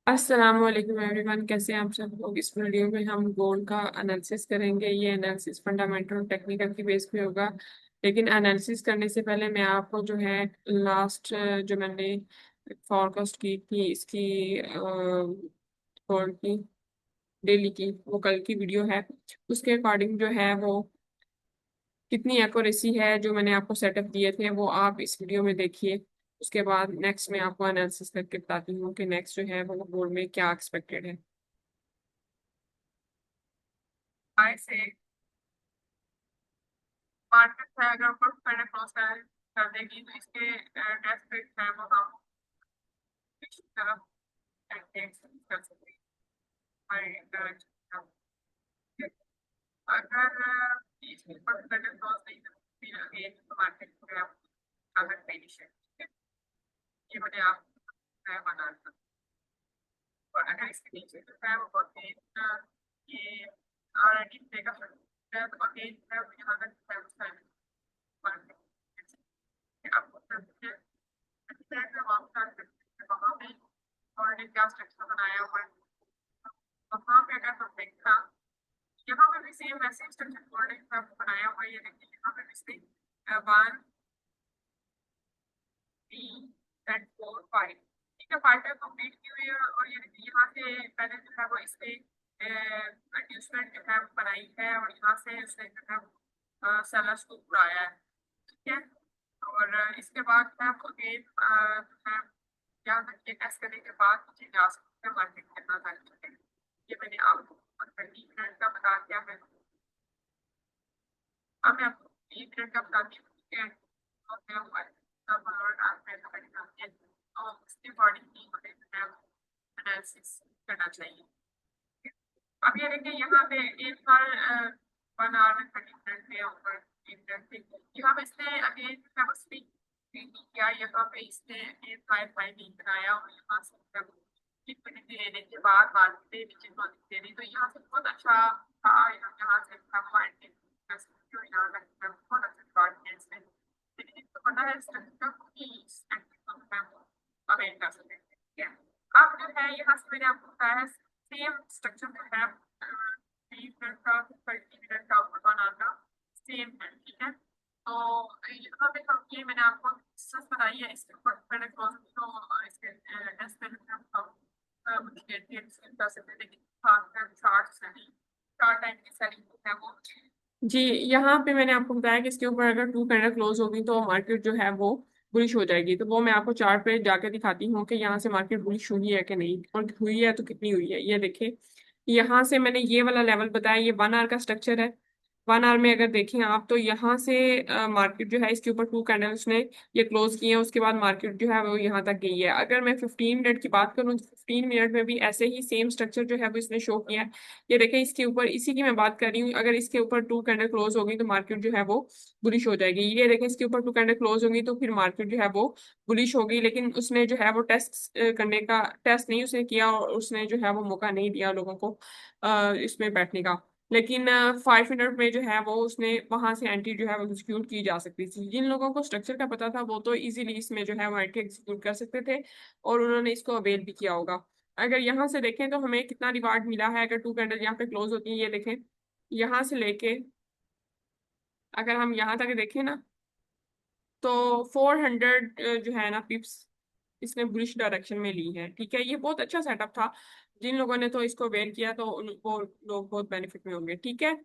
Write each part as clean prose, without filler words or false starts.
अस्सलाम वालेकुम एवरीवन, कैसे हैं आप सब लोग। इस वीडियो में हम गोल्ड का एनालिसिस करेंगे। ये एनालिसिस फंडामेंटल और टेक्निकल की बेस पे होगा। लेकिन एनालिसिस करने से पहले मैं आपको जो है लास्ट जो मैंने फॉरकास्ट की थी इसकी गोल्ड की डेली की, वो कल की वीडियो है। उसके अकॉर्डिंग जो है वो कितनी एक्यूरेसी है, जो मैंने आपको सेटअप दिए थे वो आप इस वीडियो में देखिए। उसके बाद नेक्स्ट मैं आपको एनालिसिस करके बताती हूँ कि नेक्स्ट जो है वो गोल्ड में क्या एक्सपेक्टेड है। बाय से मार्केट है, अगर ऊपर पहले क्रॉस कर देगी तो इसके टेस्ट रेट है वो हम इस तरफ कर सकते हैं। अगर इसके ऊपर पहले क्रॉस नहीं करती फिर अगेन मार्केट में आप अगर पेनिशन ये मैंने आप बना था। और अगर इसके नीचे जो है वो अगेन ये ऑलरेडी देगा है तो अगेन है यहाँ तक मार्केट आपको वहाँ पे ऑलरेडी क्या स्ट्रक्चर बनाया हुआ है। वहाँ पे अगर हम देखा यहाँ पे भी सेम वैसे स्ट्रक्चर ऑलरेडी बनाया हुआ है। ये देखिए यहाँ पे भी same one three and four five, ठीक है, फाइव तक कंप्लीट की हुई है। और ये देखिए यहाँ से पहले जो है वो इसके इंड्यूसमेंट जो है वो बनाई है और यहाँ से उसने जो है सेलर्स को उड़ाया है, ठीक है। और इसके बाद है अगेन है यहाँ तक ये टेस्ट करने के बाद मुझे जा सकते हैं मार्केट करना था। ये मैंने आपको 20 मिनट का बता दिया है। अब मैं आपको 1 मिनट का बताती हूँ, ठीक है। और क्या हुआ है तब आप मैं बताती हूँ और उसके अकॉर्डिंग ही हमें एनालिसिस करना चाहिए। अब ये देखिए यहाँ पे एक बार 1 आवर में 30 मिनट में ऊपर 1 मिनट थे। यहाँ पे इसने अगेन स्पीक किया, यहाँ पे इसने अगेन फाइव फाइव बनाया और यहाँ से लेने के बाद मार्केट नीचे को दे दी तो यहाँ से बहुत अच्छा था। यहाँ से यहाँ तक बहुत अच्छा रिकॉर्ड किया इसने। लेकिन इसको पता है स्ट्रक्चर की अवेयर कर सकते हैं, ठीक है। अब जो है यहाँ से मैंने आपको बताया सेम स्ट्रक्चर जो है 20 मिनट का 30 मिनट का बनाना का सेम है, ठीक है। तो यहाँ पे हम ये मैंने आपको सच बताई है इसके ऊपर मैंने तो इसके एस्टिमेट में हम कर सकते हैं। लेकिन खासकर चार्ट सेलिंग चार्ट टाइम की सेलिंग है वो जी। यहाँ पे मैंने आपको बताया कि इसके ऊपर अगर टू कैंडल क्लोज होगी तो मार्केट जो है वो बुलिश हो जाएगी। तो वो मैं आपको चार्ट पे जाकर दिखाती हूँ कि यहाँ से मार्केट बुलिश हुई है कि नहीं, और हुई है तो कितनी हुई है। ये देखिए यहाँ से मैंने ये वाला लेवल बताया, ये 1 आवर का स्ट्रक्चर है। 1 आवर में अगर देखें आप तो यहाँ से मार्केट जो है इसके ऊपर टू कैंडल्स ने ये क्लोज किए हैं, उसके बाद मार्केट जो है वो यहाँ तक गई है। अगर मैं 15 मिनट की बात करूँ तो 15 मिनट में भी ऐसे ही सेम स्ट्रक्चर जो है वो इसने शो किया है। ये देखें इसके ऊपर, इसी की मैं बात कर रही हूँ, अगर इसके ऊपर टू कैंडल क्लोज होगी तो मार्केट जो है वो बुलिश हो जाएगी। ये देखें इसके ऊपर टू कैंडल क्लोज होगी तो फिर मार्केट जो है वो बुलिश होगी। लेकिन उसने जो है वो टेस्ट करने का टेस्ट नहीं उसने किया और उसने जो है वो मौका नहीं दिया लोगों को इसमें बैठने का। लेकिन 5 मिनट में जो है वो उसने वहां से एंट्री जो है वो एग्जीक्यूट की जा सकती थी। जिन लोगों को स्ट्रक्चर का पता था वो तो इजीली इसमें जो है वो एंट्री एग्जीक्यूट कर सकते थे और उन्होंने इसको अवेल भी किया होगा। अगर यहाँ से देखें तो हमें कितना रिवार्ड मिला है अगर टू कैंडल यहाँ पे क्लोज होती है। ये देखें यहाँ से लेके अगर हम यहाँ तक देखें ना तो 400 जो है ना पिप्स इसने बुलिश डायरेक्शन में ली है, ठीक है। ये बहुत अच्छा सेटअप था। जिन लोगों ने तो इसको वेयर किया तो उनको लोग बहुत बेनिफिट में होंगे, ठीक है।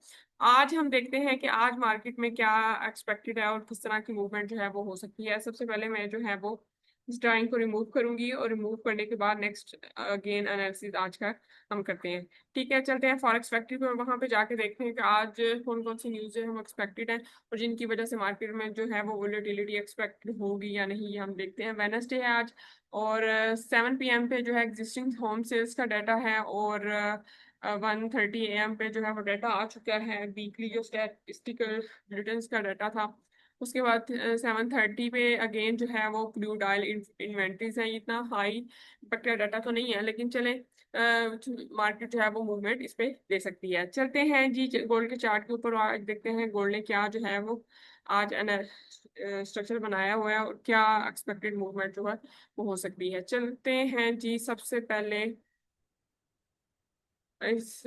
आज हम देखते हैं कि आज मार्केट में क्या एक्सपेक्टेड है और किस तरह की मूवमेंट जो है वो हो सकती है। सबसे पहले मैं जो है वो इस ड्राइंग को रिमूव करूंगी और रिमूव करने के बाद नेक्स्ट अगेन एनालिसिस आज का हम करते हैं, ठीक है। चलते हैं फॉरेक्स फैक्ट्री पे, वहां पे जाके देखते हैं कि आज कौन कौन सी न्यूज़ हम एक्सपेक्टेड है और जिनकी वजह से मार्केट में जो है वो वोलेटिलिटी एक्सपेक्ट होगी या नहीं, ये हम देखते हैं। वेडनेसडे है आज और 7 PM पे जो है एग्जिस्टिंग होम सेल्स का डाटा है और 1:30 AM पे जो है वो डाटा आ चुका है, वीकली जो स्टैटिस्टिकल बुलेटिन्स का डाटा था। उसके बाद 7:30 पे अगेन जो है वो क्रूड ऑयल इन्वेंट्रीज है। इतना हाई इम्पैक्ट का डाटा तो नहीं है लेकिन चले मार्केट जो है वो मूवमेंट इस पे दे सकती है। चलते हैं जी गोल्ड के चार्ट के ऊपर, आज देखते हैं गोल्ड ने क्या जो है वो आज स्ट्रक्चर बनाया हुआ है और क्या एक्सपेक्टेड मूवमेंट जो है वो हो सकती है। चलते हैं जी सबसे पहले इस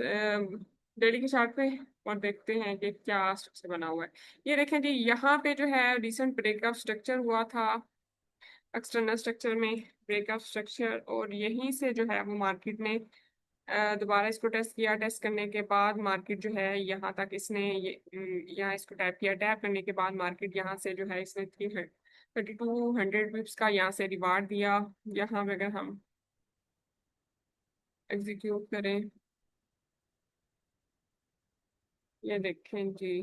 डेली के चार्ट पे और देखते हैं कि क्या स्ट्रक्चर बना हुआ है। ये देखें जी, यहाँ पे जो है रिसेंट ब्रेकअप स्ट्रक्चर हुआ था एक्सटर्नल स्ट्रक्चर में, ब्रेकअप स्ट्रक्चर, और यहीं से जो है वो मार्केट ने दोबारा इसको टेस्ट किया। टेस्ट करने के बाद मार्केट जो है यहाँ तक इसने ये यहाँ इसको टैप किया। टैप करने के बाद मार्केट यहाँ से जो है इसने 3200 पिप्स का यहाँ से रिवार्ड दिया। यहाँ पे अगर हम एग्जीक्यूट करें, ये देखें जी,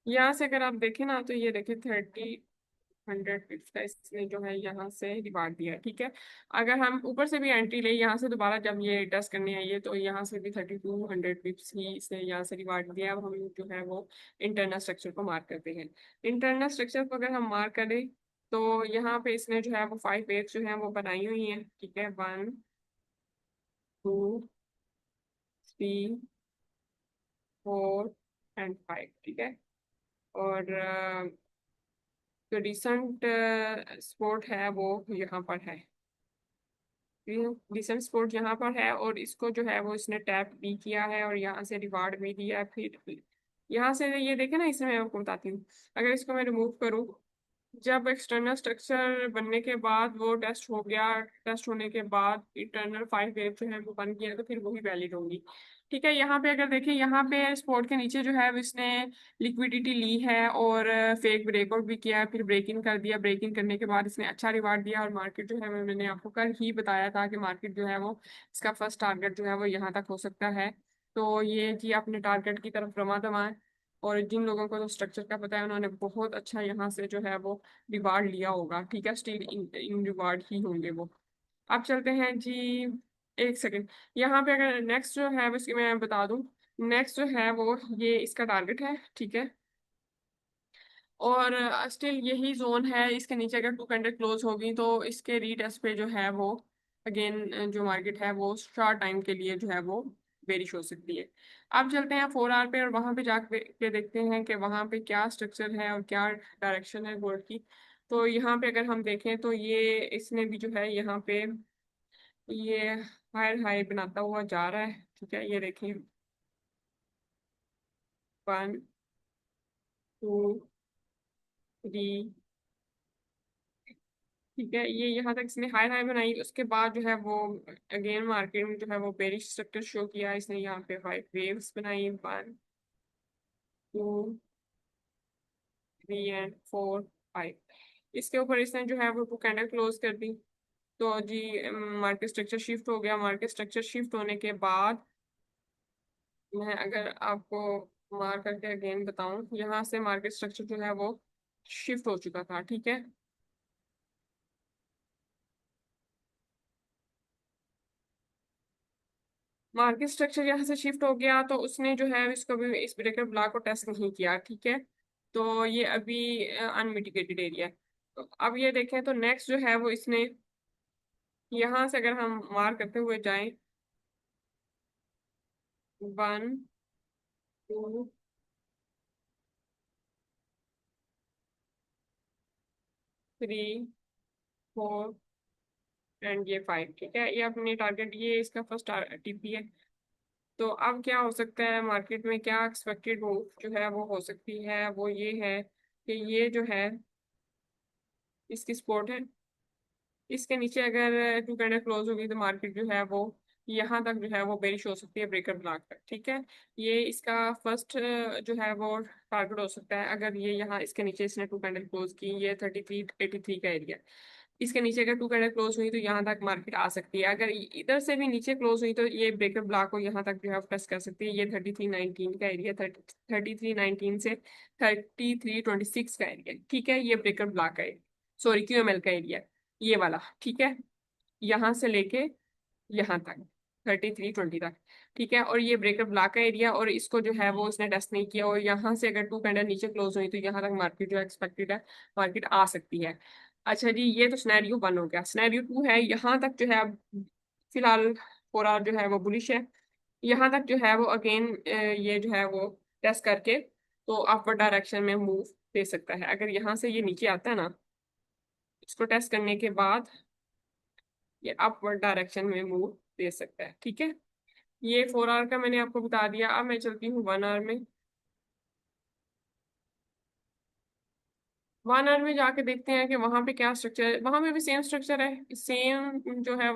यहाँ से अगर आप देखें ना तो ये देखें 30 100 पिप्स का इसने जो है यहाँ से रिवार्ड दिया है। ठीक है, अगर हम ऊपर से भी एंट्री ले यहाँ से दोबारा जब ये टेस्ट करने आइए तो यहाँ से भी 3200 पिप्स ही इसने यहाँ से रिवार्ड दिया। अब हम जो है वो इंटरनल स्ट्रक्चर को मार्क करते हैं। इंटरनल स्ट्रक्चर को अगर हम मार्क करें तो यहाँ पे इसने जो है वो 5 वेव्स जो है वो बनाई हुई है। ठीक है, 1 2 3 4 एंड 5। ठीक है, और जो रिसेंट स्पोर्ट है वो यहाँ पर है। रिसेंट स्पोर्ट यहाँ पर है और इसको जो है वो इसने टैप भी किया है और यहाँ से रिवार्ड भी दिया है। फिर यहाँ से ये देखे ना, इसमें मैं आपको बताती हूँ। अगर इसको मैं रिमूव करूँ, जब एक्सटर्नल स्ट्रक्चर बनने के बाद वो टेस्ट हो गया, टेस्ट होने के बाद इंटरनल 5 वेव जो है वो बन गया, तो फिर वही वैलिड होंगी। ठीक है, यहाँ पे अगर देखें, यहाँ पे स्पॉट के नीचे जो है वो इसने लिक्विडिटी ली है और फेक ब्रेकआउट भी किया है, फिर ब्रेकिंग कर दिया। ब्रेकिंग करने के बाद इसने अच्छा रिवार्ड दिया और मार्केट जो है मैंने आपको कल ही बताया था कि मार्केट जो है वो इसका फर्स्ट टारगेट जो है वो यहाँ तक हो सकता है। तो ये जी अपने टारगेट की तरफ रमा दमा है। और जिन लोगों को तो स्ट्रक्चर का पता है उन्होंने बहुत अच्छा यहाँ से जो है वो रिवार्ड लिया होगा। ठीक है, स्टील इन रिवार्ड ही होंगे वो। अब चलते हैं जी, एक सेकेंड। यहाँ पे अगर नेक्स्ट जो है उसकी मैं बता दूं, नेक्स्ट जो है वो ये इसका टारगेट है। ठीक है, और स्टिल यही जोन है। इसके नीचे अगर 2 कैंडल क्लोज होगी तो इसके रीटेस्ट पे जो है वो अगेन जो मार्केट है वो शॉर्ट टाइम के लिए जो है वो बेरिश हो सकती है। अब चलते हैं 4 आवर पे और वहां पे जाके के देखते हैं कि वहां पे क्या स्ट्रक्चर है और क्या डायरेक्शन है गोल्ड की। तो यहाँ पे अगर हम देखें तो ये इसने भी जो है यहाँ पे ये हायर हाई बनाता हुआ जा रहा है। ठीक है, ये देखिए, 1 2 3। ठीक है, ये यहाँ तक इसने हाई हाई बनाई, उसके बाद जो है वो अगेन मार्केट में जो है वो बेरिश स्ट्रक्चर शो किया। इसने यहाँ पे 5 वेव्स बनाई, 1 2 3 एंड 4 5। इसके ऊपर इसने जो है वो 2 कैंडल क्लोज कर दी। तो जी मार्केट स्ट्रक्चर शिफ्ट हो गया। मार्केट स्ट्रक्चर शिफ्ट होने के बाद मैं अगर आपको मार्क करके अगेन बताऊं, यहाँ से मार्केट स्ट्रक्चर जो है वो शिफ्ट हो चुका था। ठीक है, मार्केट स्ट्रक्चर यहाँ से शिफ्ट हो गया तो उसने जो है इसको भी इस ब्रेकर ब्लॉक को टेस्ट नहीं किया। ठीक है, तो ये अभी अनमिटिगेटेड एरिया है। तो अब ये देखें तो नेक्स्ट जो है वो इसने यहाँ से अगर हम मार्क करते हुए जाएं, 1 2 3 4 एंड ये 5। ठीक है, ये अपनी टारगेट, ये इसका फर्स्ट टीपी है। तो अब क्या हो सकता है मार्केट में, क्या एक्सपेक्टेड मूव जो है वो हो सकती है, वो ये है कि ये जो है इसकी सपोर्ट है। इसके नीचे अगर 2 कैंडल क्लोज होगी तो मार्केट जो है वो यहाँ तक जो है वो बेरिश हो सकती है ब्रेकर ब्लॉक तक। ठीक है, ये इसका फर्स्ट जो है वो टारगेट हो सकता है। अगर ये यहाँ इसके नीचे इसने 2 कैंडल क्लोज की, ये 3383 का एरिया, इसके नीचे अगर 2 कैंडल क्लोज हुई तो यहाँ तक मार्केट आ सकती है। अगर इधर से भी नीचे क्लोज हुई तो ये ब्रेकर ब्लॉक को यहाँ तक जो है प्रेस कर सकती है। ये 3319 का एरिया, 3319 से 3326 का एरिया। ठीक है, ये ब्रेकर ब्लॉक का एरिया, सॉरी QML का एरिया, ये वाला। ठीक है, यहाँ से लेके यहाँ तक 3320 तक। ठीक है, और ये ब्रेकर ब्लॉक का एरिया, और इसको जो है वो इसने टेस्ट नहीं किया, और यहाँ से अगर 2 कैंडल नीचे क्लोज हुई तो यहाँ तक मार्केट जो एक्सपेक्टेड है मार्केट आ सकती है। अच्छा जी, ये तो सिनेरियो 1 हो गया। सिनेरियो 2 है, यहाँ तक जो है अब फिलहाल 4 आवर जो है वो बुलिश है। यहाँ तक जो है वो अगेन ये जो है वो टेस्ट करके तो अपवर्ड डायरेक्शन में मूव दे सकता है। अगर यहाँ से ये नीचे आता है ना इसको टेस्ट करने के बाद ये अपवर्ड डायरेक्शन में मूव दे सकता है। ठीक है, ये 4 आवर का मैंने आपको बता दिया। अब मैं चलती हूँ 1 आवर में। 1 आवर में जाके देखते हैं कि वहां पे क्या स्ट्रक्चर है। वहां पे भी सेम स्ट्रक्चर है, सेम जो है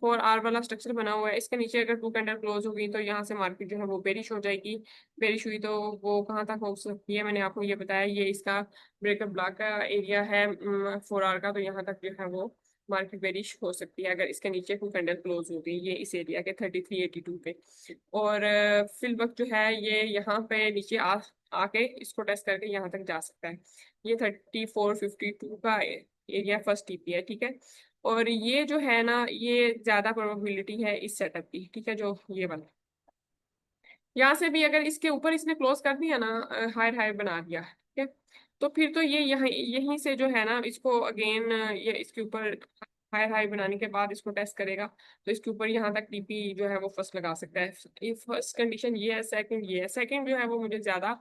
4 आवर वाला स्ट्रक्चर बना हुआ है। इसके नीचे अगर 2 कैंडल क्लोज होगी तो यहाँ से मार्केट जो है वो बेरिश हो जाएगी। बेरिश हुई तो वो कहाँ तक हो सकती है, मैंने आपको ये बताया। ये इसका ब्रेकअप ब्लॉक का एरिया है 4 आवर का, तो यहाँ तक जो है वो मार्केट बेरिश हो सकती है अगर इसके नीचे 2 कैंडल क्लोज होगी, ये इस एरिया के 3382 पे। और फिल वक्त जो है ये यहाँ पे नीचे आके इसको टेस्ट करके यहाँ तक जा सकता है। ये 3452 का एरिया फर्स्ट टीपी है। ठीक है, और ये जो है ना, ये ज्यादा प्रोबेबिलिटी है इस सेटअप की। ठीक है, जो ये वाला यहाँ से भी अगर इसके ऊपर इसने क्लोज कर दिया ना, हायर हायर बना दिया, ठीक है, तो फिर तो ये यहाँ यहीं से जो है ना, इसको अगेन ये इसके ऊपर हायर हाई बनाने के बाद इसको टेस्ट करेगा, तो इसके ऊपर यहाँ तक टीपी जो है वो फर्स्ट लगा सकता है। ये फर्स्ट कंडीशन ये है। सेकंड ये है, सेकंड जो है वो मुझे ज्यादा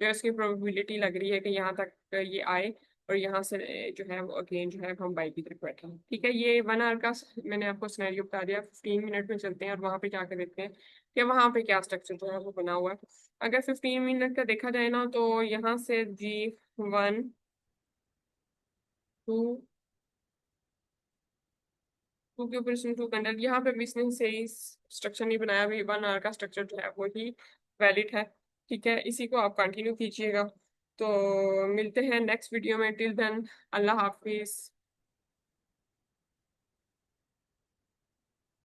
जो है उसकी प्रोबेबिलिटी लग रही है कि यहाँ तक ये आए, और यहाँ से जो है वो अगेन जो है हम बाई की तरफ बैठे हैं। ठीक है, ये 1 आवर का मैंने आपको सिनेरियो बता दिया। 15 मिनट में चलते हैं और वहां पे जाकर देखते हैं कि वहां पे क्या स्ट्रक्चर जो है वो बना हुआ है। अगर 15 मिनट का देखा जाए ना, तो यहाँ से G1 टू टू के ऊपर इसमें 2 कैंडल, यहाँ पे भी इसने सही स्ट्रक्चर नहीं बनाया। अभी 1 आवर का स्ट्रक्चर जो है वो ही वैलिड है। ठीक है, इसी को आप कंटिन्यू कीजिएगा। तो मिलते हैं नेक्स्ट वीडियो में। टिल देन, अल्लाह हाफिज।